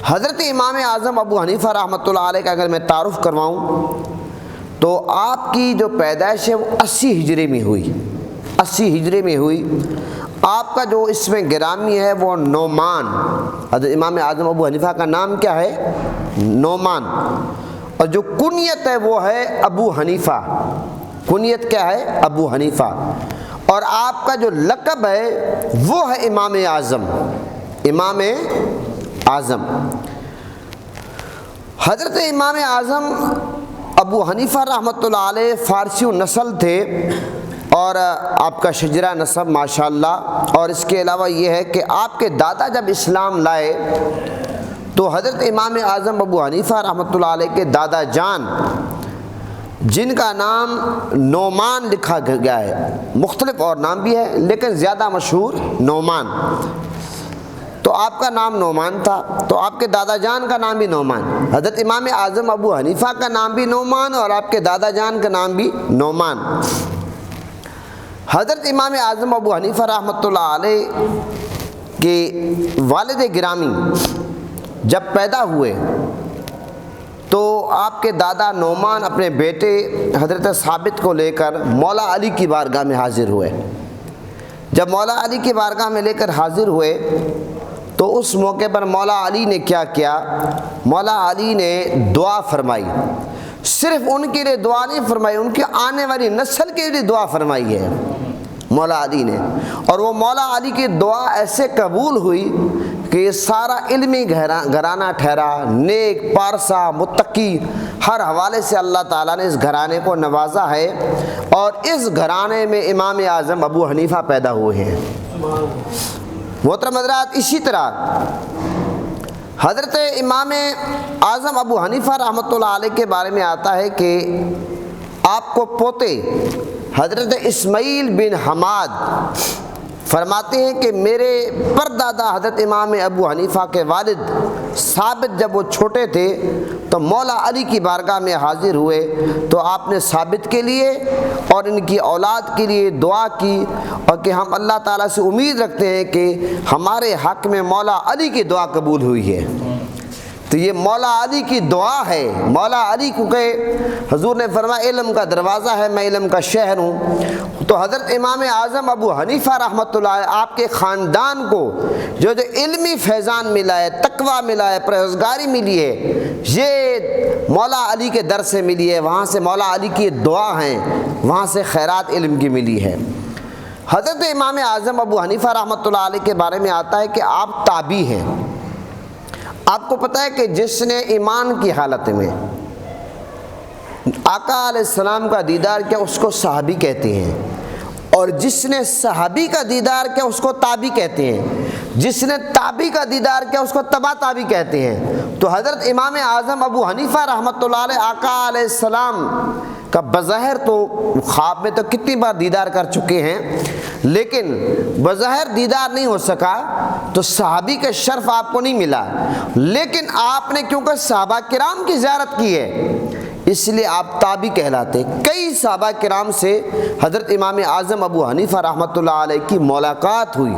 حضرت امام اعظم ابو حنیفہ رحمۃ اللہ علیہ کا اگر میں تعارف کرواؤں تو آپ کی جو پیدائش ہے وہ 80 ہجری میں ہوئی، 80 ہجری میں ہوئی۔ آپ کا جو اسم گرامی ہے وہ نعمان، حضرت امام اعظم ابو حنیفہ کا نام کیا ہے؟ نعمان، اور جو کنیت ہے وہ ہے ابو حنیفہ، کنیت کیا ہے؟ ابو حنیفہ، اور آپ کا جو لقب ہے وہ ہے امام اعظم، امام اعظم۔ حضرت امام اعظم ابو حنیفہ رحمۃ اللہ علیہ فارسی نسل تھے، اور آپ کا شجرہ نسب ماشاءاللہ، اور اس کے علاوہ یہ ہے کہ آپ کے دادا جب اسلام لائے تو حضرت امام اعظم ابو حنیفہ رحمۃ اللہ علیہ کے دادا جان، جن کا نام نعمان لکھا گیا ہے، مختلف اور نام بھی ہے لیکن زیادہ مشہور نعمان، تو آپ کا نام نعمان تھا، تو آپ کے دادا جان کا نام بھی نعمان، حضرت امام اعظم ابو حنیفہ کا نام بھی نعمان اور آپ کے دادا جان کا نام بھی نعمان۔ حضرت امام اعظم ابو حنیفہ رحمۃ اللہ علیہ کے والد گرامی جب پیدا ہوئے تو آپ کے دادا نعمان اپنے بیٹے حضرت ثابت کو لے کر مولا علی کی بارگاہ میں حاضر ہوئے۔ جب مولا علی کی بارگاہ میں لے کر حاضر ہوئے تو اس موقع پر مولا علی نے کیا کیا؟ مولا علی نے دعا فرمائی، صرف ان کے لیے دعا نہیں فرمائی، ان کی آنے والی نسل کے لیے دعا فرمائی ہے مولا علی نے، اور وہ مولا علی کی دعا ایسے قبول ہوئی کہ یہ سارا علمی گھرانہ ٹھہرا، نیک، پارسا، متقی، ہر حوالے سے اللہ تعالیٰ نے اس گھرانے کو نوازا ہے، اور اس گھرانے میں امام اعظم ابو حنیفہ پیدا ہوئے ہیں۔ محترم حضرات، اسی طرح حضرت امام اعظم ابو حنیفہ رحمۃ اللہ علیہ کے بارے میں آتا ہے کہ آپ کو پوتے حضرت اسماعیل بن حماد فرماتے ہیں کہ میرے پردادا حضرت امام ابو حنیفہ کے والد ثابت جب وہ چھوٹے تھے تو مولا علی کی بارگاہ میں حاضر ہوئے تو آپ نے ثابت کے لیے اور ان کی اولاد کے لیے دعا کی، اور کہ ہم اللہ تعالیٰ سے امید رکھتے ہیں کہ ہمارے حق میں مولا علی کی دعا قبول ہوئی ہے۔ تو یہ مولا علی کی دعا ہے، مولا علی کو کہ حضور نے فرمایا علم کا دروازہ ہے، میں علم کا شہر ہوں، تو حضرت امام اعظم ابو حنیفہ رحمۃ اللہ علیہ آپ کے خاندان کو جو علمی فیضان ملا ہے، تقویٰ ملا ہے، پرہیزگاری ملی ہے، یہ مولا علی کے در سے ملی ہے، وہاں سے مولا علی کی دعا ہیں، وہاں سے خیرات علم کی ملی ہے۔ حضرت امام اعظم ابو حنیفہ رحمۃ اللہ علیہ کے بارے میں آتا ہے کہ آپ تابعی ہیں۔ آپ کو پتہ ہے کہ جس نے ایمان کی حالت میں آقا علیہ السلام کا دیدار کیا اس کو صحابی کہتے ہیں، اور جس نے صحابی کا دیدار کیا اس کو تابعی کہتے ہیں، جس نے تابعی کا دیدار کیا اس کو تبع تابعی کہتے ہیں۔ تو حضرت امام اعظم ابو حنیفہ رحمۃ اللہ علیہ آقا علیہ السلام کا بظاہر تو خواب میں تو کتنی بار دیدار کر چکے ہیں، لیکن بظاہر دیدار نہیں ہو سکا تو صحابی کا شرف آپ کو نہیں ملا، لیکن آپ نے کیونکہ صحابہ کرام کی زیارت کی ہے اس لیے آپ تابعی کہلاتے۔ کئی صحابہ کرام سے حضرت امام اعظم ابو حنیفہ رحمۃ اللہ علیہ کی ملاقات ہوئی،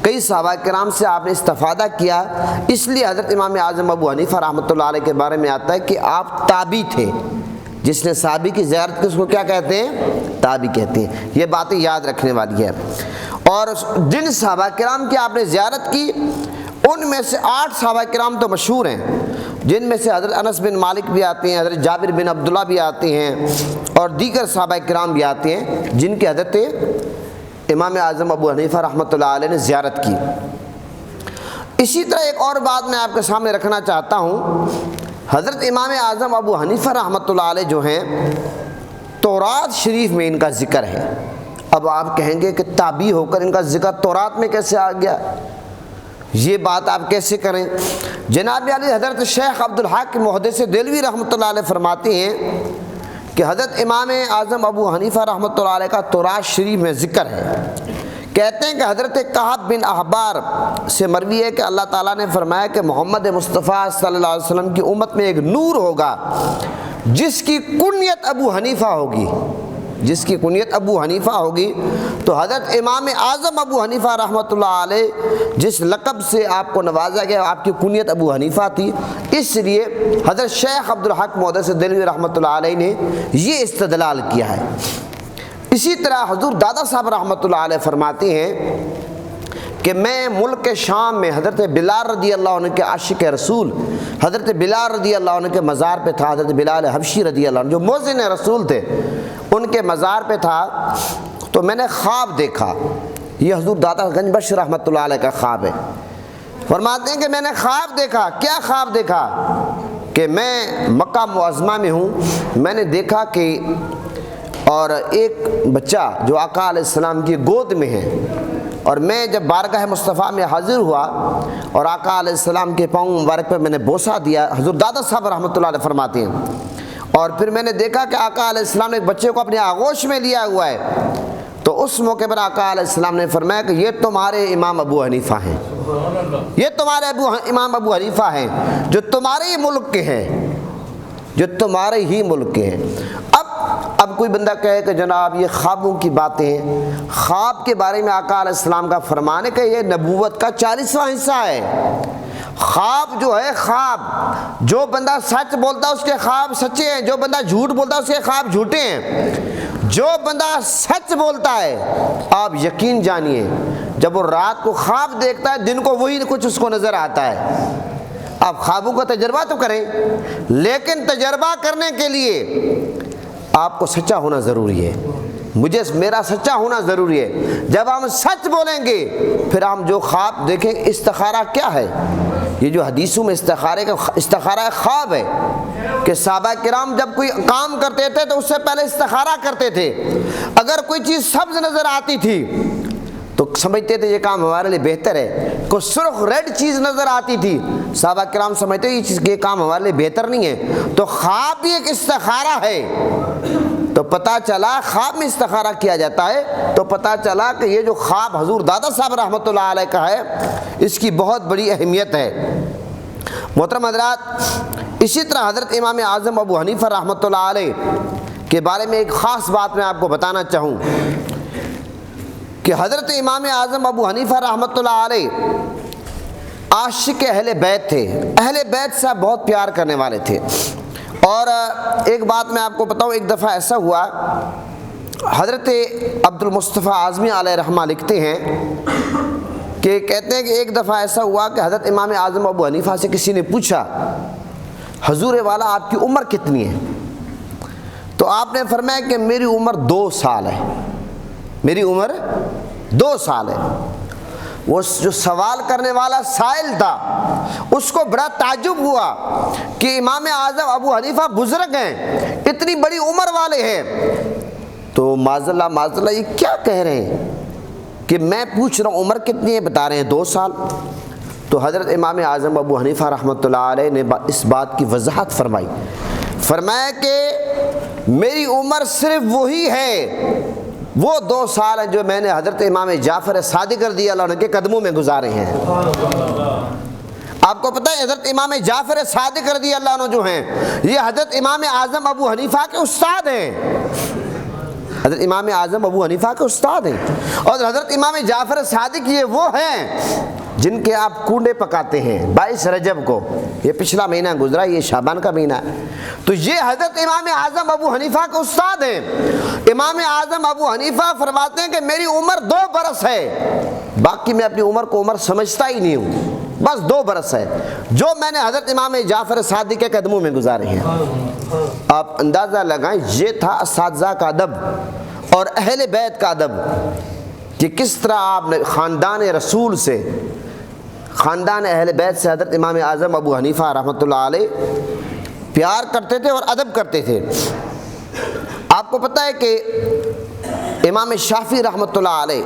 کئی صحابہ کرام سے آپ نے استفادہ کیا، اس لیے حضرت امام اعظم ابو حنیفہ رحمۃ اللہ علیہ کے بارے میں آتا ہے کہ آپ تابعی تھے۔ جس نے صحابی کی زیارت کی اس کو کیا کہتے ہیں؟ تابعی کہتے ہیں۔ یہ باتیں یاد رکھنے والی ہے۔ اور جن صحابہ کرام کی آپ نے زیارت کی ان میں سے 8 صحابہ کرام تو مشہور ہیں، جن میں سے حضرت انس بن مالک بھی آتے ہیں، حضرت جابر بن عبداللہ بھی آتے ہیں، اور دیگر صحابہ کرام بھی آتے ہیں جن کی حضرت امام اعظم ابو حنیفہ رحمۃ اللہ علیہ نے زیارت کی۔ اسی طرح ایک اور بات میں آپ کے سامنے رکھنا چاہتا ہوں، حضرت امام اعظم ابو حنیفہ رحمۃ اللہ علیہ جو ہیں تورات شریف میں ان کا ذکر ہے۔ اب آپ کہیں گے کہ تابعی ہو کر ان کا ذکر تورات میں کیسے آ گیا، یہ بات آپ کیسے کریں؟ جناب علی حضرت شیخ عبدالحق محدث دہلوی رحمۃ اللہ علیہ فرماتے ہیں کہ حضرت امام اعظم ابو حنیفہ رحمۃ اللہ علیہ کا تورات شریف میں ذکر ہے۔ کہتے ہیں کہ حضرت کعب بن احبار سے مروی ہے کہ اللہ تعالیٰ نے فرمایا کہ محمد مصطفیٰ صلی اللہ علیہ وسلم کی امت میں ایک نور ہوگا جس کی کنیت ابو حنیفہ ہوگی، جس کی کنیت ابو حنیفہ ہوگی، تو حضرت امام اعظم ابو حنیفہ رحمۃ اللہ علیہ جس لقب سے آپ کو نوازا گیا آپ کی کنیت ابو حنیفہ تھی، اس لیے حضرت شیخ عبدالحق محدث دہلوی رحمۃ اللہ علیہ نے یہ استدلال کیا ہے۔ اسی طرح حضور دادا صاحب رحمۃ اللہ علیہ فرماتے ہیں کہ میں ملک شام میں حضرت بلال رضی اللہ عنہ کے عاشق رسول حضرت بلال رضی اللہ عنہ کے مزار پہ تھا، حضرت بلال حبشی رضی اللہ عنہ جو مؤذن رسول تھے ان کے مزار پہ تھا، تو میں نے خواب دیکھا۔ یہ حضور دادا گنج بخش رحمۃ اللہ علیہ کا خواب ہے۔ فرماتے ہیں کہ میں نے خواب دیکھا۔ کیا خواب دیکھا؟ کہ میں مکہ معظمہ میں ہوں، میں نے دیکھا کہ اور ایک بچہ جو آقا علیہ السلام کی گود میں ہے، اور میں جب بارگاہ مصطفیٰ میں حاضر ہوا اور آقا علیہ السلام کے پاؤں مبارک پر میں نے بوسہ دیا، حضور دادا صاحب رحمۃ اللہ علیہ فرماتے ہیں، اور پھر میں نے دیکھا کہ آقا علیہ السلام نے ایک بچے کو اپنے آغوش میں لیا ہوا ہے، تو اس موقع پر آقا علیہ السلام نے فرمایا کہ یہ تمہارے امام ابو حنیفہ ہیں، یہ تمہارے امام ابو حنیفہ ہیں جو تمہارے ہی ملک کے ہیں، جو تمہارے ہی ملک کے ہیں۔ اب کوئی بندہ کہے کہ جناب یہ خوابوں کی باتیں ہیں، خواب کے بارے میں آقا علیہ السلام کا فرمان ہے کہ یہ نبوت کا 40واں حصہ ہے۔ خواب جو ہے، خواب جو بندہ سچ بولتا ہے اس کے خواب سچے ہیں، جو بندہ جھوٹ بولتا ہے اس کے خواب جھوٹے ہیں۔ جو بندہ سچ بولتا ہے آپ یقین جانیے جب وہ رات کو خواب دیکھتا ہے دن کو وہی کچھ اس کو نظر آتا ہے۔ آپ خوابوں کا تجربہ تو کریں، لیکن تجربہ کرنے کے لیے آپ کو سچا ہونا ضروری ہے، میرا سچا ہونا ضروری ہے۔ جب ہم سچ بولیں گے پھر ہم جو خواب دیکھیں، استخارہ کیا ہے؟ یہ جو حدیثوں میں استخارہ خواب ہے کہ صحابہ کرام جب کوئی کام کرتے تھے تو اس سے پہلے استخارہ کرتے تھے۔ اگر کوئی چیز سبز نظر آتی تھی تو سمجھتے تھے یہ کام ہمارے لیے بہتر ہے، کوئی سرخ ریڈ چیز نظر آتی تھی صحابہ کرام سمجھتے یہ کام ہمارے لیے بہتر نہیں ہے۔ تو خواب بھی ایک استخارہ ہے۔ تو پتہ چلا خواب میں استخارہ کیا جاتا ہے، تو پتہ چلا کہ یہ جو خواب حضور دادا صاحب رحمۃ اللہ علیہ کا ہے اس کی بہت بڑی اہمیت ہے۔ محترم حضرات، اسی طرح حضرت امام اعظم ابو حنیفہ رحمۃ اللہ علیہ کے بارے میں ایک خاص بات میں آپ کو بتانا چاہوں کہ حضرت امام اعظم ابو حنیفہ رحمۃ اللہ علیہ عاشق اہل بیت تھے، اہل بیت سے بہت پیار کرنے والے تھے۔ اور ایک بات میں آپ کو بتاؤں، ایک دفعہ ایسا ہوا، حضرت عبد المصطفیٰ اعظمی علیہ رحمہ لکھتے ہیں کہ کہتے ہیں کہ ایک دفعہ ایسا ہوا کہ حضرت امام اعظم ابو حنیفہ سے کسی نے پوچھا حضور والا آپ کی عمر کتنی ہے؟ تو آپ نے فرمایا کہ میری عمر 2 سال ہے، میری عمر 2 سال ہے۔ وہ جو سوال کرنے والا سائل تھا اس کو بڑا تعجب ہوا کہ امام اعظم ابو حنیفہ بزرگ ہیں، اتنی بڑی عمر والے ہیں، تو معاذ اللہ یہ کیا کہہ رہے ہیں کہ میں پوچھ رہا ہوں عمر کتنی ہے، بتا رہے ہیں 2 سال۔ تو حضرت امام اعظم ابو حنیفہ رحمۃ اللہ علیہ نے اس بات کی وضاحت فرمائی، فرمایا کہ میری عمر صرف وہی ہے، وہ 2 سال ہیں جو میں نے حضرت امام جعفر صادق رضی اللہ عنہ کے قدموں میں گزارے ہیں۔ آپ کو پتہ ہے حضرت امام جعفر صادق رضی اللہ عنہ جو ہیں یہ حضرت امام اعظم ابو حنیفہ کے استاد ہیں، حضرت امام اعظم ابو حنیفہ کے استاد ہیں۔ اور حضرت امام جعفر صادق یہ وہ ہیں جن کے آپ کنڈے پکاتے ہیں 22 رجب کو، یہ پچھلا مہینہ گزرا، یہ شعبان کا مہینہ ہے، تو یہ حضرت امام اعظم ابو حنیفہ کے استاد ہیں۔ امام اعظم ابو حنیفہ فرماتے ہیں کہ میری عمر 2 برس ہے، باقی میں اپنی عمر کو عمر سمجھتا ہی نہیں ہوں، بس 2 برس ہے جو میں نے حضرت امام جعفر صادق کے قدموں میں گزارے ہیں۔ آپ اندازہ لگائیں یہ تھا اساتذہ کا ادب اور اہل بیت کا ادب کہ کس طرح آپ نے خاندان رسول سے، خاندان اہل بیت سے حضرت امام اعظم ابو حنیفہ رحمۃ اللہ علیہ پیار کرتے تھے اور ادب کرتے تھے۔ آپ کو پتہ ہے کہ امام شافعی رحمۃ اللہ علیہ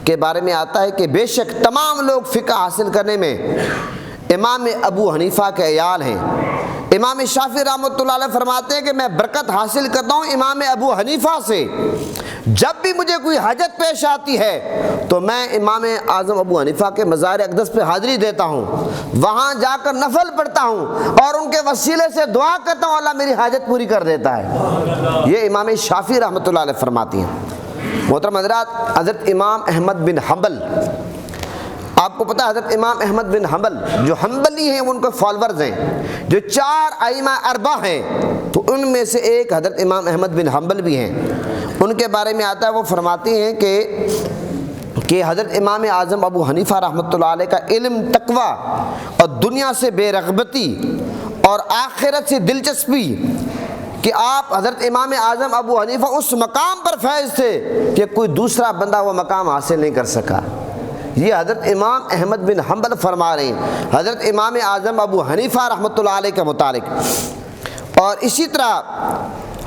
کے بارے میں آتا ہے کہ بے شک تمام لوگ فقہ حاصل کرنے میں امام ابو حنیفہ کے عیال ہیں۔ امام شافعی رحمۃ اللہ علیہ فرماتے ہیں کہ میں برکت حاصل کرتا ہوں امام ابو حنیفہ سے، جب بھی مجھے کوئی حاجت پیش آتی ہے تو میں امام اعظم ابو حنیفہ کے مزار اقدس پہ حاضری دیتا ہوں، وہاں جا کر نفل پڑھتا ہوں اور ان کے وسیلے سے دعا کرتا ہوں، اللہ میری حاجت پوری کر دیتا ہے۔ یہ امام شافعی رحمۃ اللہ علیہ فرماتی ہیں۔ محترم حضرات، حضرت امام احمد بن حنبل، آپ کو پتہ ہے حضرت امام احمد بن حنبل جو حنبلی ہیں، ان کے فالورز ہیں، جو 4 ائمہ اربعہ ہیں، تو ان میں سے ایک حضرت امام احمد بن حنبل بھی ہیں۔ ان کے بارے میں آتا ہے، وہ فرماتے ہیں کہ حضرت امام اعظم ابو حنیفہ رحمۃ اللہ علیہ کا علم، تقوی اور دنیا سے بے رغبتی اور آخرت سے دلچسپی، کہ آپ حضرت امام اعظم ابو حنیفہ اس مقام پر فیض تھے کہ کوئی دوسرا بندہ وہ مقام حاصل نہیں کر سکا۔ یہ حضرت امام احمد بن حنبل فرما رہے ہیں حضرت امام اعظم ابو حنیفہ رحمۃ اللہ علیہ کے متعلق۔ اور اسی طرح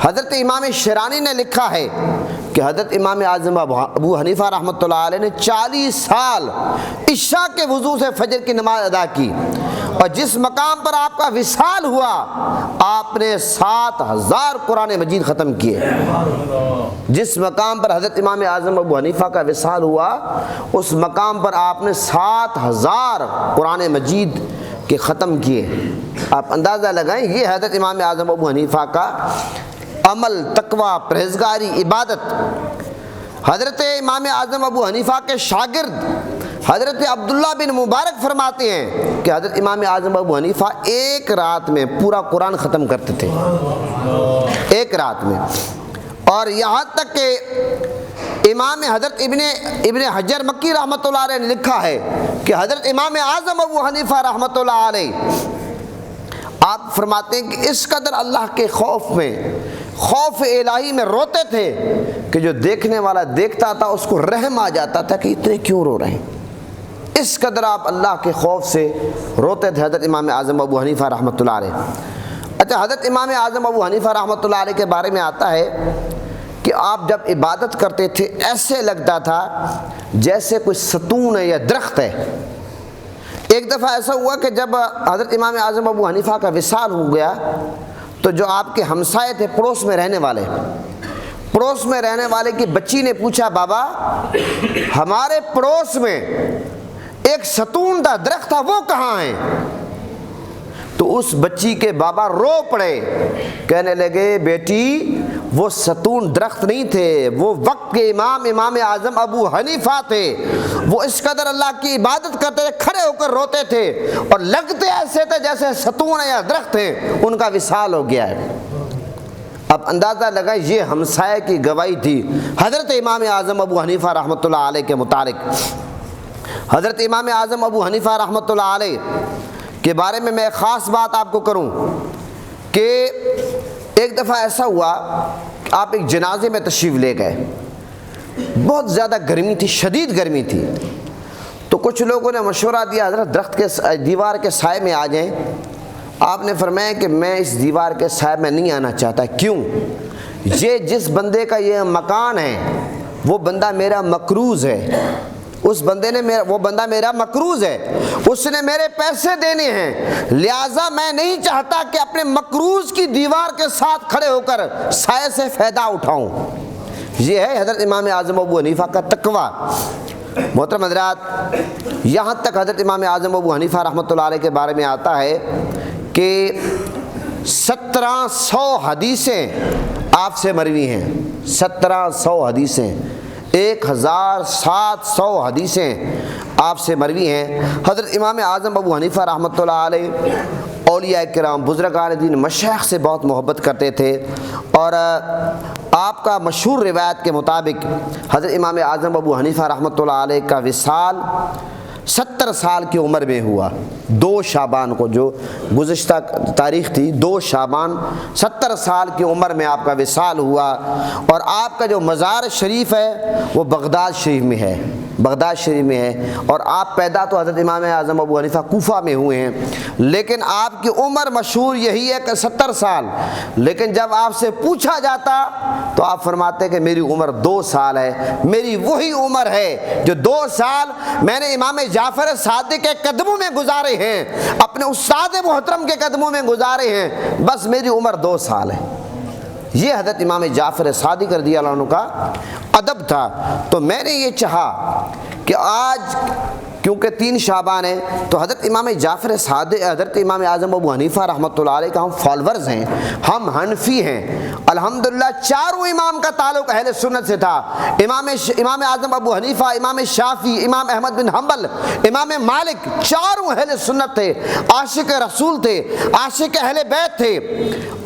حضرت امام شرانی نے لکھا ہے کہ حضرت امام اعظم ابو حنیفہ رحمۃ اللہ علیہ نے 40 سال عشاء کے وضو سے فجر کی نماز ادا کی، اور جس مقام پر آپ کا وصال ہوا آپ نے 7000 قرآن مجید ختم کیے۔ جس مقام پر حضرت امام اعظم ابو حنیفہ کا وصال ہوا اس مقام پر آپ نے 7000 قرآن مجید کے ختم کیے۔ آپ اندازہ لگائیں، یہ حضرت امام اعظم ابو حنیفہ کا عمل، تقوی، پرہیزگاری، عبادت۔ حضرت امام اعظم ابو حنیفہ کے شاگرد حضرت عبداللہ بن مبارک فرماتے ہیں کہ حضرت امام اعظم ابو حنیفہ ایک رات میں پورا قرآن ختم کرتے تھے، ایک رات میں۔ اور یہاں تک کہ امام حضرت ابن حجر مکی رحمۃ اللہ علیہ نے لکھا ہے کہ حضرت امام اعظم ابو حنیفہ رحمۃ اللہ علیہ آپ فرماتے ہیں کہ اس قدر اللہ کے خوف میں، خوف الہی میں روتے تھے کہ جو دیکھنے والا دیکھتا تھا اس کو رحم آ جاتا تھا کہ اتنے کیوں رو رہے ہیں۔ اس قدر آپ اللہ کے خوف سے روتے تھے حضرت امام اعظم ابو حنیفہ رحمۃ اللہ علیہ۔ اچھا، حضرت امام اعظم ابو حنیفہ رحمۃ اللہ علیہ کے بارے میں آتا ہے کہ آپ جب عبادت کرتے تھے ایسے لگتا تھا جیسے کوئی ستون ہے یا درخت ہے۔ ایک دفعہ ایسا ہوا کہ جب حضرت امام اعظم ابو حنیفہ کا وصال ہو گیا تو جو آپ کے ہمسائے تھے، پڑوس میں رہنے والے کی بچی نے پوچھا، بابا ہمارے پڑوس میں ایک ستون تھا، درخت تھا، وہ کہاں ہے؟ تو اس بچی کے بابا رو پڑے، کہنے لگے، بیٹی وہ ستون درخت نہیں تھے، وہ وقت کے امام اعظم ابو حنیفہ تھے۔ وہ اس قدر اللہ کی عبادت کرتے تھے، کھڑے ہو کر روتے تھے اور لگتے ایسے تھے جیسے ستون یا درخت ہیں، ان کا وصال ہو گیا ہے۔ اب اندازہ لگائیں، یہ ہمسائے کی گواہی تھی حضرت امام اعظم ابو حنیفہ رحمۃ اللہ علیہ کے متعلق۔ حضرت امام اعظم ابو حنیفہ رحمۃ اللہ علیہ کے بارے میں میں خاص بات آپ کو کروں کہ ایک دفعہ ایسا ہوا کہ آپ ایک جنازے میں تشریف لے گئے، بہت زیادہ گرمی تھی، شدید گرمی تھی، تو کچھ لوگوں نے مشورہ دیا حضرت درخت کے دیوار کے سائے میں آ جائیں۔ آپ نے فرمایا کہ میں اس دیوار کے سائے میں نہیں آنا چاہتا۔ کیوں؟ یہ جس بندے کا یہ مکان ہے وہ بندہ میرا مقروض ہے، وہ بندہ میرا مقروض ہے، اس نے میرے پیسے دینے ہیں، لہٰذا میں نہیں چاہتا کہ اپنے مقروض کی دیوار کے ساتھ کھڑے ہو کر سائے سے فائدہ اٹھاؤں۔ یہ ہے حضرت امام اعظم ابو حنیفہ کا تقوی۔ محترم حضرات، یہاں تک حضرت امام اعظم ابو حنیفہ رحمۃ اللہ علیہ کے بارے میں آتا ہے کہ 1700 حدیثیں آپ سے مروی ہیں، 1700 حدیثیں، 1700 حدیثیں آپ سے مروی ہیں۔ حضرت امام اعظم ابو حنیفہ رحمۃ اللہ علیہ اولیاء کرام، بزرگان دین، مشائخ سے بہت محبت کرتے تھے، اور آپ کا مشہور روایت کے مطابق حضرت امام اعظم ابو حنیفہ رحمۃ اللہ علیہ کا وصال 70 سال کی عمر میں ہوا۔ 2 شعبان کو، جو گزشتہ تاریخ تھی، 2 شعبان 70 سال کی عمر میں آپ کا وصال ہوا، اور آپ کا جو مزار شریف ہے وہ بغداد شریف میں ہے، اور آپ پیدا تو حضرت امام اعظم ابو حنیفہ کوفہ میں ہوئے ہیں، لیکن آپ کی عمر مشہور یہی ہے کہ 70 سال، لیکن جب آپ سے پوچھا جاتا تو آپ فرماتے کہ میری عمر 2 سال ہے، میری وہی عمر ہے جو 2 سال میں نے امام جعفر صادق کے قدموں میں گزارے ہیں، اپنے استاد محترم کے قدموں میں گزارے ہیں، بس میری عمر 2 سال ہے۔ یہ حضرت امام جعفر صادق رضی اللہ عنہ کا ادب تھا. تو میں نے یہ چاہا کہ آج کیونکہ 3 شعبان ہے تو حضرت امام جعفر صادق، حضرت امام اعظم ابو حنیفہ رحمۃ اللہ علیہ کا ہم فالورز ہیں، ہم حنفی ہیں. الحمدللہ چاروں امام کا تعلق اہل سنت سے تھا. امام اعظم ابو حنیفہ، امام شافعی، امام احمد بن حنبل، امام مالک، چاروں اہل سنت تھے، عاشق رسول تھے، عاشق اہل بیت تھے.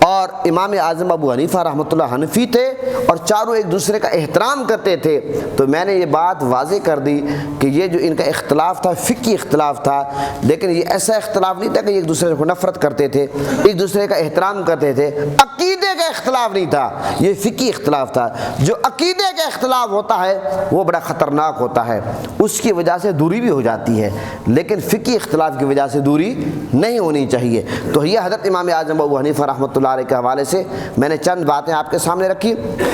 اور امام اعظم ابو حنیفہ رحمۃ اللہ حنفی تھے اور چاروں ایک دوسرے کا احترام کرتے تھے. تو میں نے یہ بات واضح کر دی کہ یہ جو ان کا اختلاف تھا فقہی اختلاف تھا، لیکن یہ ایسا اختلاف نہیں تھا کہ ایک دوسرے کو نفرت کرتے تھے، ایک دوسرے کا احترام کرتے تھے. عقیدے کا اختلاف نہیں تھا، یہ فقہی اختلاف تھا. جو عقیدے کا اختلاف ہوتا ہے وہ بڑا خطرناک ہوتا ہے، اس کی وجہ سے دوری بھی ہو جاتی ہے، لیکن فقہی اختلاف کی وجہ سے دوری نہیں ہونی چاہیے. تو یہ حضرت امام اعظم ابو حنیفہ رحمۃ اللہ علیہ کے حوالے سے میں نے چند باتیں آپ کے سامنے رکھی.